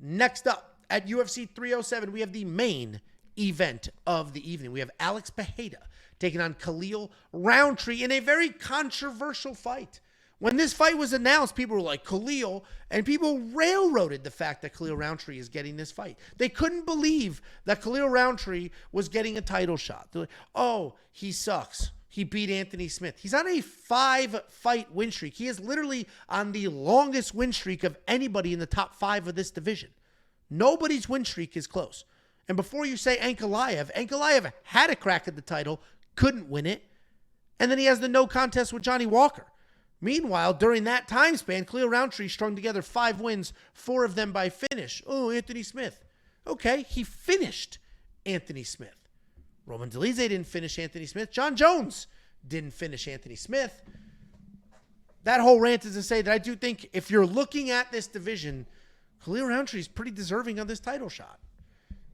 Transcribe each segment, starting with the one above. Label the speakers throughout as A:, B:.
A: Next up at UFC 307, we have the main event of the evening. We have Alex Pereira taking on Khalil Rountree in a very controversial fight. When this fight was announced, people were like, Khalil, and people railroaded the fact that Khalil Rountree is getting this fight. They couldn't believe that Khalil Rountree was getting a title shot. They're like, oh, he sucks. He beat Anthony Smith. He's on a 5-fight win streak. He is literally on the longest win streak of anybody in the top 5 of this division. Nobody's win streak is close. And before you say Ankalaev had a crack at the title, couldn't win it. And then he has the no contest with Johnny Walker. Meanwhile, during that time span, Khalil Rountree strung together 5 wins, 4 of them by finish. Oh, Anthony Smith. Okay, he finished Anthony Smith. Roman Dolidze didn't finish Anthony Smith. John Jones didn't finish Anthony Smith. That whole rant is to say that I do think if you're looking at this division, Khalil Rountree is pretty deserving of this title shot.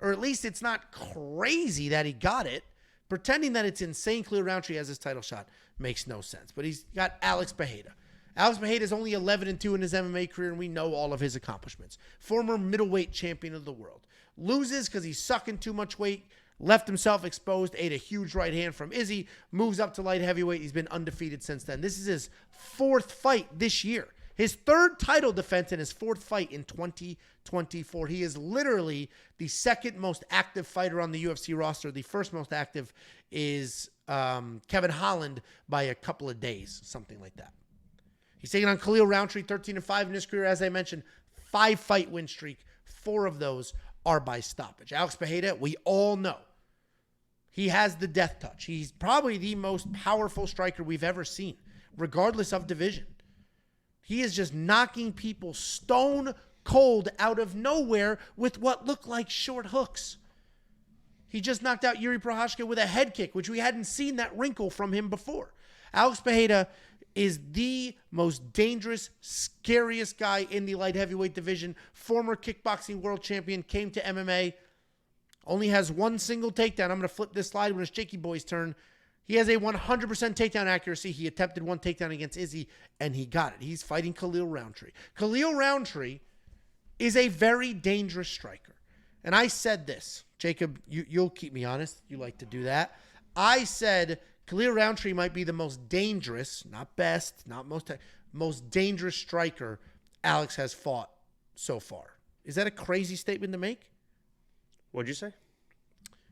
A: Or at least it's not crazy that he got it. Pretending that it's insane Khalil Rountree has his title shot makes no sense. But he's got Alex Pereira. Alex Pereira is only 11-2 in his MMA career, and we know all of his accomplishments. Former middleweight champion of the world. Loses because he's sucking too much weight. Left himself exposed. Ate a huge right hand from Izzy. Moves up to light heavyweight. He's been undefeated since then. This is his 4th fight this year. His 3rd title defense and his 4th fight in 2024. He is literally the 2nd most active fighter on the UFC roster. The 1st most active is Kevin Holland by a couple of days, something like that. He's taking on Khalil Rountree, 13-5 in his career. As I mentioned, 5-fight win streak. 4 of those are by stoppage. Alex Pereira, we all know, he has the death touch. He's probably the most powerful striker we've ever seen, regardless of division. He is just knocking people stone cold out of nowhere with what look like short hooks. He just knocked out Yuri Prochazka with a head kick, which we hadn't seen that wrinkle from him before. Alex Pereira is the most dangerous, scariest guy in the light heavyweight division. Former kickboxing world champion, came to MMA. Only has 1 single takedown. I'm going to flip this slide when it's Jakey Boy's turn. He has a 100% takedown accuracy. He attempted 1 takedown against Izzy, and he got it. He's fighting Khalil Rountree. Khalil Rountree is a very dangerous striker. And I said this. Jacob, you'll keep me honest. You like to do that. I said Khalil Rountree might be the most dangerous, not best, not most dangerous striker Alex has fought so far. Is that a crazy statement to make?
B: What'd you say?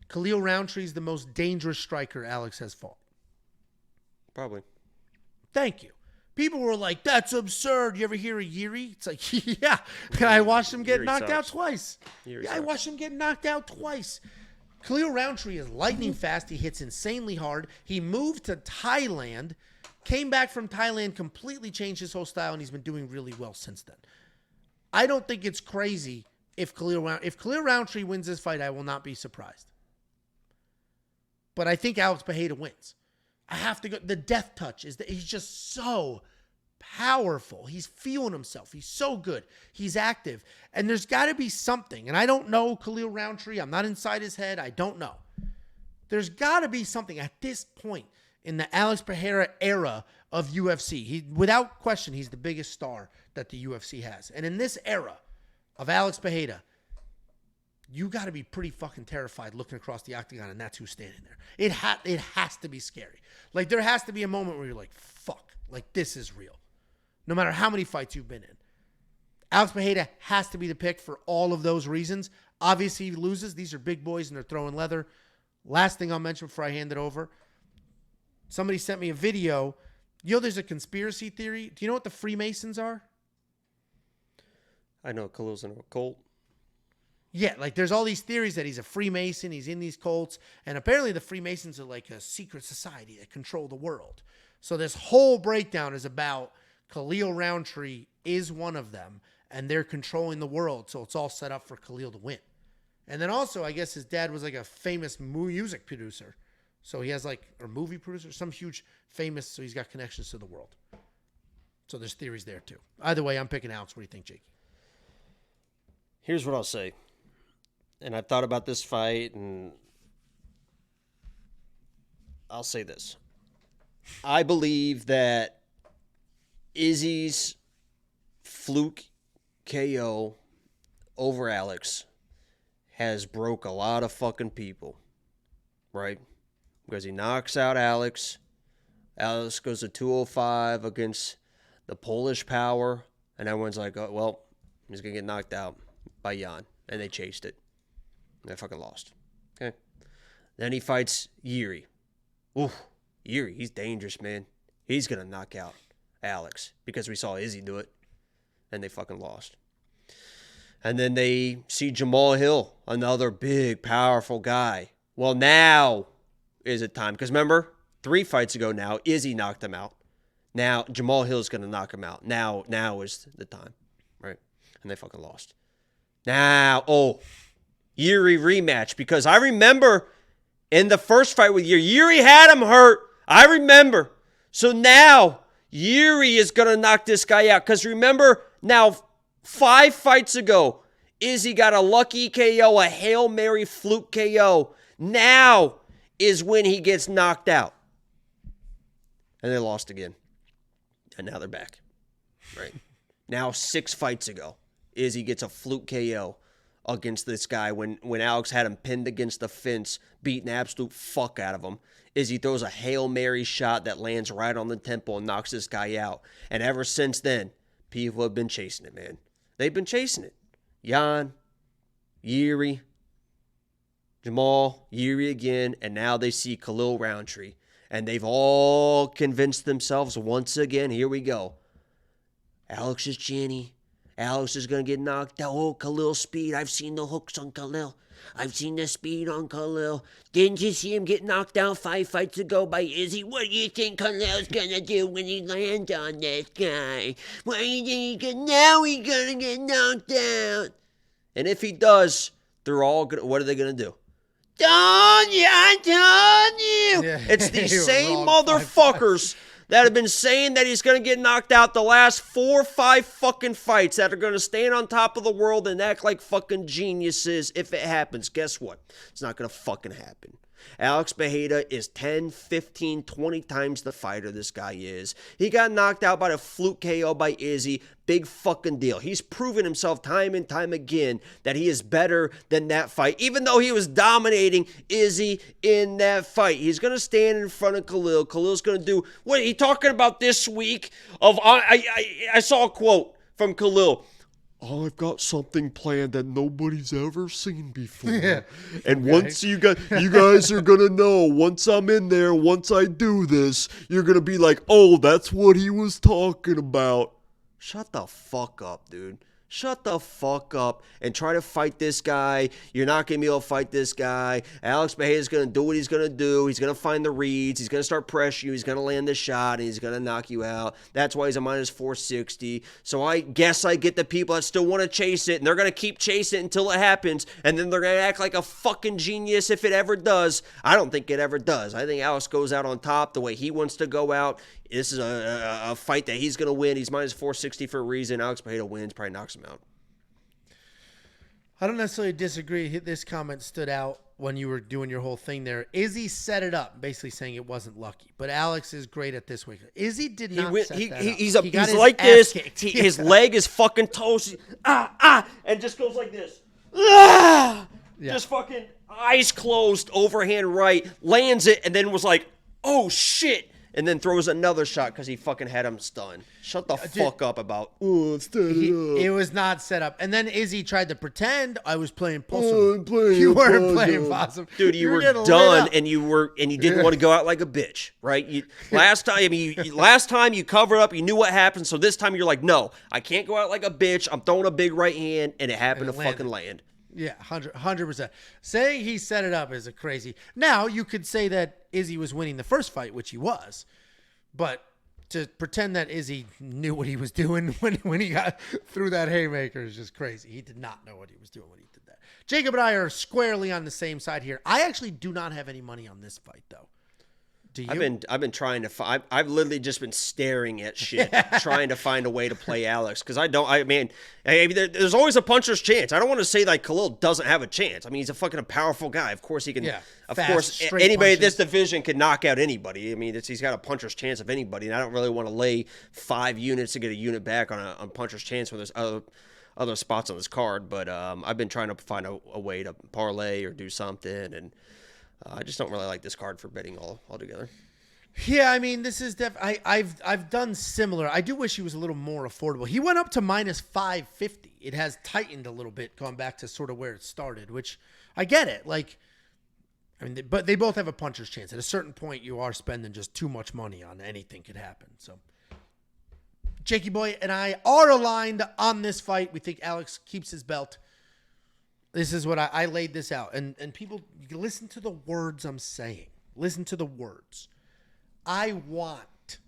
A: Khalil Rountree is the most dangerous striker Alex has fought.
B: Probably.
A: Thank you. People were like, that's absurd. You ever hear of Yuri? It's like, yeah. I watched him get knocked out twice. I watched him get knocked out twice. Khalil Rountree is lightning fast. He hits insanely hard. He moved to Thailand, came back from Thailand, completely changed his whole style, and he's been doing really well since then. I don't think it's crazy if Khalil Rountree wins this fight, I will not be surprised. But I think Alex Pereira wins. I have to go. The death touch is that he's just so powerful. He's feeling himself. He's so good. He's active. And there's got to be something. And I don't know Khalil Rountree. I'm not inside his head. I don't know. There's got to be something at this point in the Alex Pereira era of UFC. Without question, he's the biggest star that the UFC has. And in this era of Alex Pereira, you got to be pretty fucking terrified looking across the octagon, and that's who's standing there. It has to be scary. Like, there has to be a moment where you're like, fuck, like, this is real. No matter how many fights you've been in. Alex Pereira has to be the pick for all of those reasons. Obviously, he loses. These are big boys, and they're throwing leather. Last thing I'll mention before I hand it over. Somebody sent me a video. You know, there's a conspiracy theory. Do you know what the Freemasons are?
B: I know Khalil's in a cult.
A: Yeah, like there's all these theories that he's a Freemason, he's in these cults, and apparently the Freemasons are like a secret society that control the world. So this whole breakdown is about Khalil Rountree is one of them, and they're controlling the world, so it's all set up for Khalil to win. And then also, I guess his dad was like a famous music producer. So he has or movie producer, some huge famous, so he's got connections to the world. So there's theories there too. Either way, I'm picking Alex. What do you think, Jake?
B: Here's what I'll say. And I've thought about this fight, and I'll say this. I believe that Izzy's fluke KO over Alex has broke a lot of fucking people, right? Because he knocks out Alex. Alex goes to 205 against the Polish Power, and everyone's like, oh, well, he's going to get knocked out by Jan. And they chased it. And they fucking lost. Okay? Then he fights Yuri. Ooh, Yuri, he's dangerous, man. He's going to knock out Alex because we saw Izzy do it. And they fucking lost. And then they see Jamal Hill, another big, powerful guy. Well, now is it time? Because remember, 3 fights ago now, Izzy knocked him out. Now, Jamal Hill's going to knock him out. Now is the time, right? And they fucking lost. Now, Yuri rematch. Because I remember in the first fight with Yuri had him hurt. I remember. So now, Yuri is going to knock this guy out. Because remember, now, 5 fights ago, Izzy got a lucky KO, a Hail Mary fluke KO. Now is when he gets knocked out. And they lost again. And now they're back. Right? Now 6 fights ago, Izzy gets a fluke KO against this guy when Alex had him pinned against the fence, beating the absolute fuck out of him. Izzy throws a Hail Mary shot that lands right on the temple and knocks this guy out. And ever since then, people have been chasing it, man. They've been chasing it. Jan, Yuri, Jamal, Yuri again, and now they see Khalil Rountree. And they've all convinced themselves once again, here we go. Alex is Jenny. Alex is going to get knocked out. Oh, Khalil speed. I've seen the hooks on Khalil. I've seen the speed on Khalil. Didn't you see him get knocked out 5 fights ago by Izzy? What do you think Khalil's going to do when he lands on this guy? What do you think now he's going to get knocked out? And if he does, they're all going to, what are they going to do? Told you, I told you. Yeah, it's these same motherfuckers that have been saying that he's going to get knocked out the last 4 or 5 fucking fights that are going to stand on top of the world and act like fucking geniuses if it happens. Guess what? It's not going to fucking happen. Alex Pereira is 10, 15, 20 times the fighter this guy is. He got knocked out by the fluke KO by Izzy. Big fucking deal. He's proven himself time and time again that he is better than that fight, even though he was dominating Izzy in that fight. He's going to stand in front of Khalil. Khalil's going to do what he talking about this week. I saw a quote from Khalil. I've got something planned that nobody's ever seen before. Yeah. And once you guys are going to know, once I'm in there, once I do this, you're going to be like, oh, that's what he was talking about. Shut the fuck up, dude. Shut the fuck up and try to fight this guy. You're not going to be able to fight this guy. Alex Pereira's going to do what he's going to do. He's going to find the reads. He's going to start pressuring you. He's going to land the shot, and he's going to knock you out. That's why he's a minus 460. So I guess I get the people that still want to chase it, and they're going to keep chasing it until it happens, and then they're going to act like a fucking genius if it ever does. I don't think it ever does. I think Alex goes out on top the way he wants to go out. This is a fight that he's going to win. He's minus 460 for a reason. Alex Pereira wins, probably knocks him out.
A: I don't necessarily disagree. This comment stood out when you were doing your whole thing there. Izzy set it up, basically saying it wasn't lucky. But Alex is great at this week. Izzy did not set that up.
B: He's like this. His leg is fucking toast. And just goes like this. Yeah. Just fucking eyes closed, overhand right, lands it, and then was like, oh, shit. And then throws another shot because he fucking had him stunned. Shut the fuck up about,
A: it was not set up. And then Izzy tried to pretend I was playing possum. You weren't playing possum.
B: Dude, you were done and you didn't want to go out like a bitch, right? Last time you covered up, you knew what happened. So this time you're like, no, I can't go out like a bitch. I'm throwing a big right hand, and it happened to fucking land.
A: Yeah, 100%. Saying he set it up is a crazy. Now, you could say that Izzy was winning the first fight, which he was. But to pretend that Izzy knew what he was doing when he got through that haymaker is just crazy. He did not know what he was doing when he did that. Jacob and I are squarely on the same side here. I actually do not have any money on this fight, though. Do you?
B: I've been trying to find. I've literally just been staring at shit, trying to find a way to play Alex because there's always a puncher's chance. I don't want to say like Khalil doesn't have a chance. I mean, he's a fucking powerful guy. Of course he can. Yeah, of course, anybody in this division can knock out anybody. I mean, he's got a puncher's chance of anybody, and I don't really want to lay 5 units to get a unit back on puncher's chance when there's other spots on this card, but I've been trying to find a way to parlay or do something, and I just don't really like this card for betting altogether.
A: Yeah, I mean, this is I've done similar. I do wish he was a little more affordable. He went up to minus 550. It has tightened a little bit, going back to sort of where it started, which I get it. Like, I mean, but they both have a puncher's chance. At a certain point, you are spending just too much money on anything could happen. So, Jakey Boy and I are aligned on this fight. We think Alex keeps his belt. This is what I laid this out. And people, you listen to the words I'm saying. Listen to the words. I want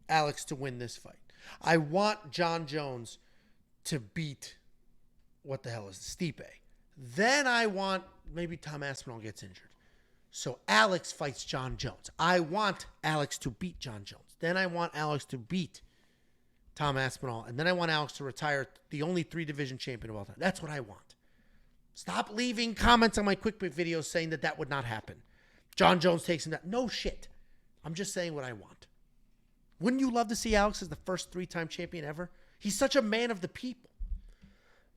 A: Alex to win this fight. I want John Jones to beat, what the hell is it, Stipe. Then I want maybe Tom Aspinall gets injured. So Alex fights John Jones. I want Alex to beat John Jones. Then I want Alex to beat Tom Aspinall. And then I want Alex to retire the only 3-division champion of all time. That's what I want. Stop leaving comments on my quick pick videos saying that would not happen. John Jones takes him down. No shit. I'm just saying what I want. Wouldn't you love to see Alex as the first 3-time champion ever? He's such a man of the people.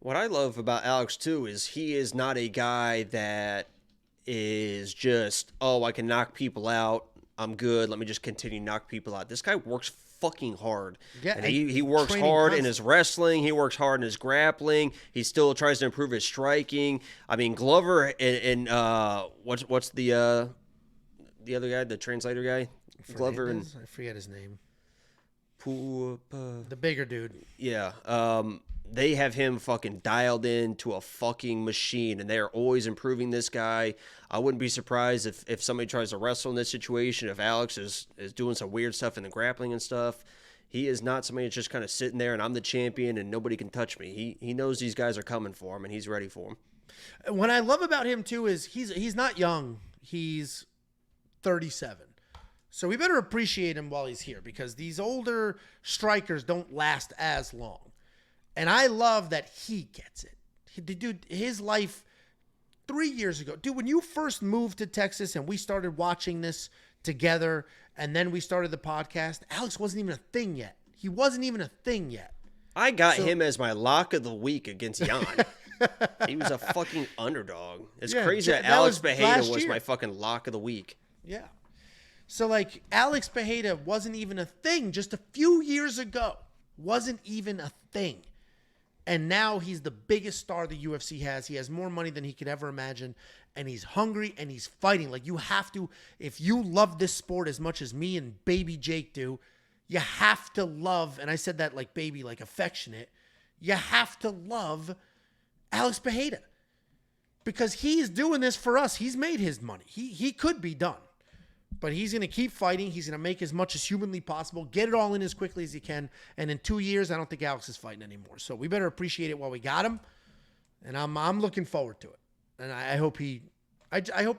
B: What I love about Alex, too, is he is not a guy that is just, oh, I can knock people out. I'm good. Let me just continue to knock people out. This guy works fucking hard.
A: Yeah,
B: and he works hard in his wrestling. He works hard in his grappling. He still tries to improve his striking. I mean, Glover and what's the other guy, the translator guy? Glover and
A: I forget his name.
B: The
A: bigger dude.
B: Yeah. They have him fucking dialed in to a fucking machine, and they are always improving this guy. I wouldn't be surprised if somebody tries to wrestle in this situation, if Alex is doing some weird stuff in the grappling and stuff. He is not somebody that's just kind of sitting there and I'm the champion and nobody can touch me. He knows these guys are coming for him, and he's ready for them.
A: What I love about him, too, is he's not young. He's 37. So we better appreciate him while he's here, because these older strikers don't last as long. And I love that he gets it. Dude, his life 3 years ago. Dude, when you first moved to Texas and we started watching this together and then we started the podcast, Alex wasn't even a thing yet. He wasn't even a thing yet.
B: I got him as my lock of the week against Jan. He was a fucking underdog. It's crazy that Alex Pereira was my fucking lock of the week.
A: Yeah. So, like, Alex Pereira wasn't even a thing just a few years ago. Wasn't even a thing. And now he's the biggest star the UFC has. He has more money than he could ever imagine. And he's hungry and he's fighting. Like, you have to, if you love this sport as much as me and baby Jake do, you have to love, and I said that like baby, like affectionate, you have to love Alex Pereira. Because he's doing this for us. He's made his money. He could be done. But he's going to keep fighting. He's going to make as much as humanly possible, get it all in as quickly as he can. And in 2 years, I don't think Alex is fighting anymore. So we better appreciate it while we got him. And I'm looking forward to it. And I hope he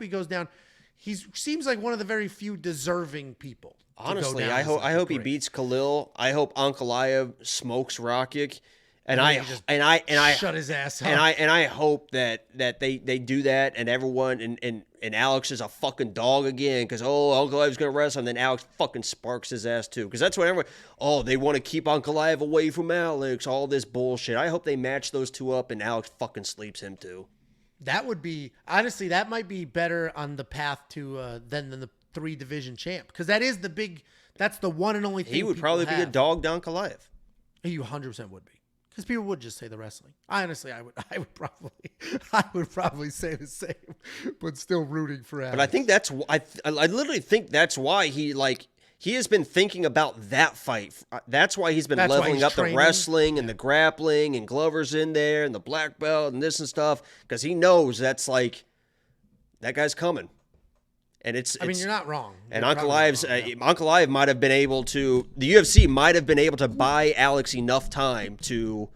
A: goes down. He seems like one of the very few deserving people.
B: Honestly, I hope he beats Khalil. I hope Ankalaev smokes Rakic. And I
A: shut his ass up.
B: And I hope that they do that, and everyone and Alex is a fucking dog again, because Ankalaev's gonna wrestle, and then Alex fucking sparks his ass too, because that's what everyone. They want to keep Ankalaev away from Alex. All this bullshit. I hope they match those two up, and Alex fucking sleeps him too.
A: That would be, honestly, that might be better on the path to than the 3-division champ, because that's the one and only thing
B: he would probably be a dog down Ankalaev.
A: He 100% would be. Because people would just say the wrestling. Honestly, I would probably say the same, but still rooting for Alex.
B: But I think I literally think that's why he has been thinking about that fight. That's why he's been leveling up the wrestling and the grappling, and Glover's in there and the black belt and this and stuff, because he knows that's like, that guy's coming. And
A: you're not wrong.
B: And Ankalaev might have been able to, the UFC might have been able to buy Alex enough time to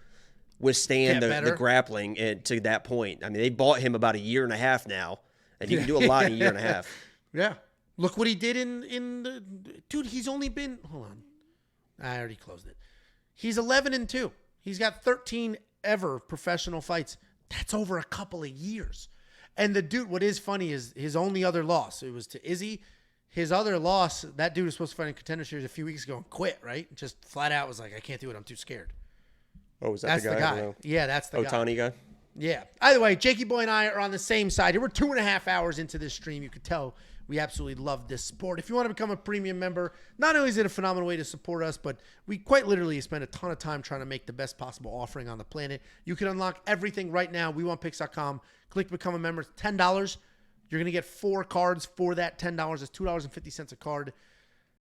B: withstand the grappling to that point. I mean, they bought him about 1.5 years now, and he can do a lot in 1.5 years.
A: Yeah. Look what he did in the, dude, he's only been, hold on. I already closed it. He's 11-2. He's got 13 ever professional fights. That's over a couple of years. And the dude, what is funny is his only other loss, it was to Izzy. His other loss, that dude was supposed to fight in Contender Series a few weeks ago and quit, right? Just flat out was like, I can't do it. I'm too scared.
B: Oh, is that
A: That's
B: the guy?
A: the
B: I don't
A: guy.
B: know.
A: Yeah, that's the guy.
B: Otani guy?
A: Yeah. Either way, Jakey Boy and I are on the same side here. We're 2.5 hours into this stream. You could tell we absolutely love this sport. If you want to become a premium member, not only is it a phenomenal way to support us, but we quite literally spend a ton of time trying to make the best possible offering on the planet. You can unlock everything right now. WeWantPicks.com. Click Become a Member. It's $10. You're going to get 4 cards for that $10. It's $2.50 a card.